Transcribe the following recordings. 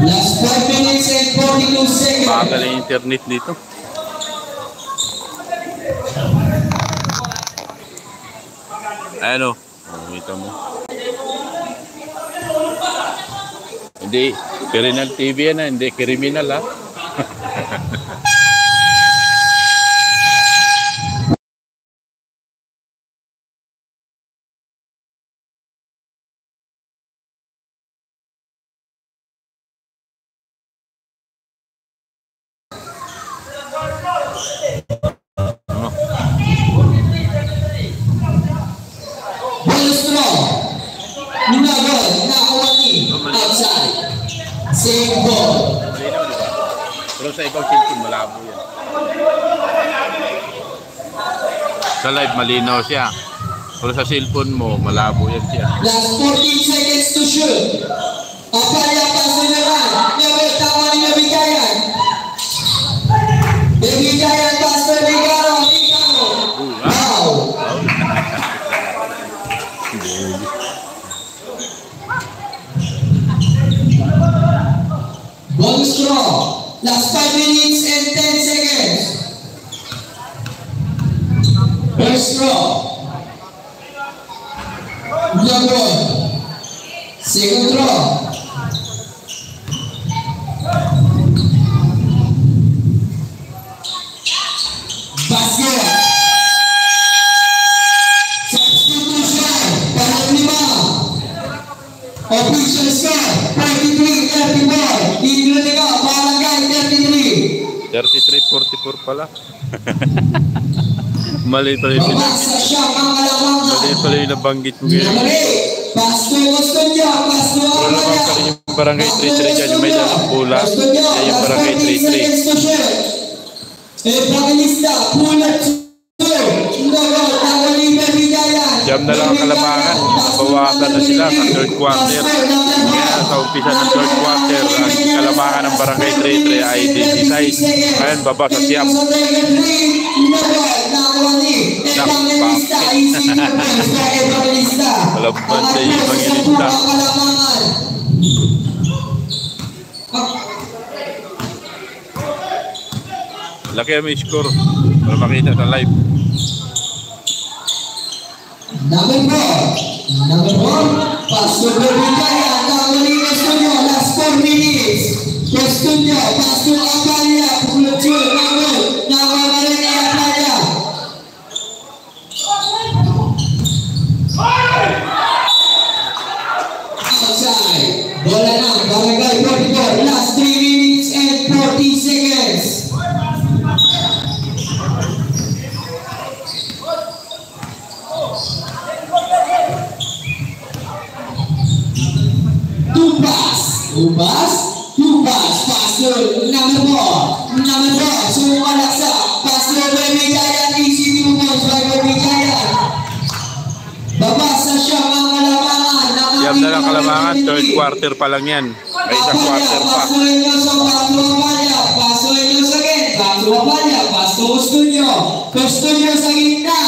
Last 5 minutes and 42 seconds. Bagal ang internet dito. Ano? Kita mo. Hindi, Criminal TV yan, hindi criminal ha. Same ball. Pero sa ibang cellphone, malabo yan. Sa live, malinaw siya. Pero sa cellphone mo, malabo yan siya. Last 14 seconds to shoot. Apaya paso naman. Never tama ni Nabigayan. Nabigayan, paso Nigaro. Wow. Ball straw. Last 5 minutes and 10 seconds. First straw. Number 1. Second draw. Basket. Substitution. Panglima. Official score 23-34. Biblioteca Barangay 33. 33-44 pala. Mali pala yung nabanggit mo ngayon. Pasto niya. Wala naman pa rin yung barangay 33 dyan, yung may dalang pula. Yan yung barangay 33. Evangelista, pula 2. Jam na lang ang Kalamangan. Nabawasan na sila sa third quarter. Kaya sa umpisa ng third quarter, ang Kalamangan ng barangay 33 ay 16. Ngayon, baba sa Siam. Malabban sa Evangelista. Laki ang may score para makita sa live. Number 4, Pastor Berbigaya, Kawali Pastornya, last 4 minutes. Pastornya, Pastor Apaya, Pulucu, Nama Marini Apaya. Outside, bola 6, Barangay 44, last 3 minutes and 40 seconds. Ubas, Pastor number 4, semua laksa, Pastor Berbigaya, isi Ubas, Berbigaya. Babasa siya mga Kalamangan. Siyam na lang Kalamangan, third quarter pa lang yan. May isang quarter pa. Pastor Enyoso, Pastor Apaya, Pastor Enyoso again, Pastor Apaya, Pastor Custodio sa gitna.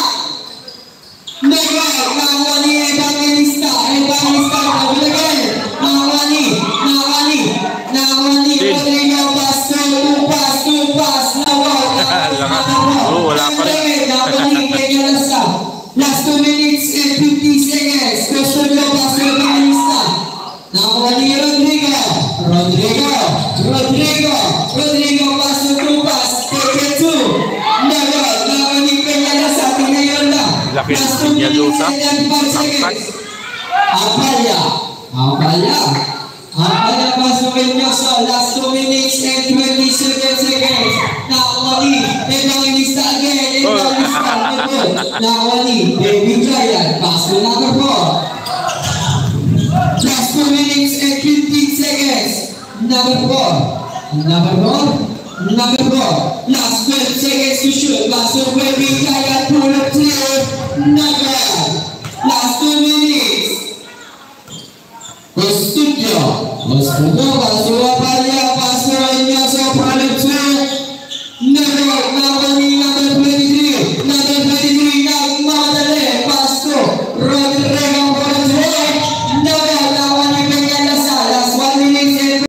Nawani Evangelista, Nabilagay, Nawani, Rodrigo, Pastor, Tupas, wala pa rin. Last 2 minutes and 50 seconds. Custodio, Pastor Evangelista. Nawani, Rodrigo, Pastor Tupas, take 2. Nawani, Peña sa ating ngayon na. Laki ng Sinyalusa. Angkat. Apaya Pastor Enyoso, last 2 minutes and 27 seconds. Nawani, Evangelista again, Nawani, Berbigaya, Pastor number 4. Last 2 minutes and 15 seconds. Number 4. Last 12 seconds to shoot. Pastor Berbigaya, pull up clear. Last 2 minutes. Custodio, Pastor Apaya, Pastor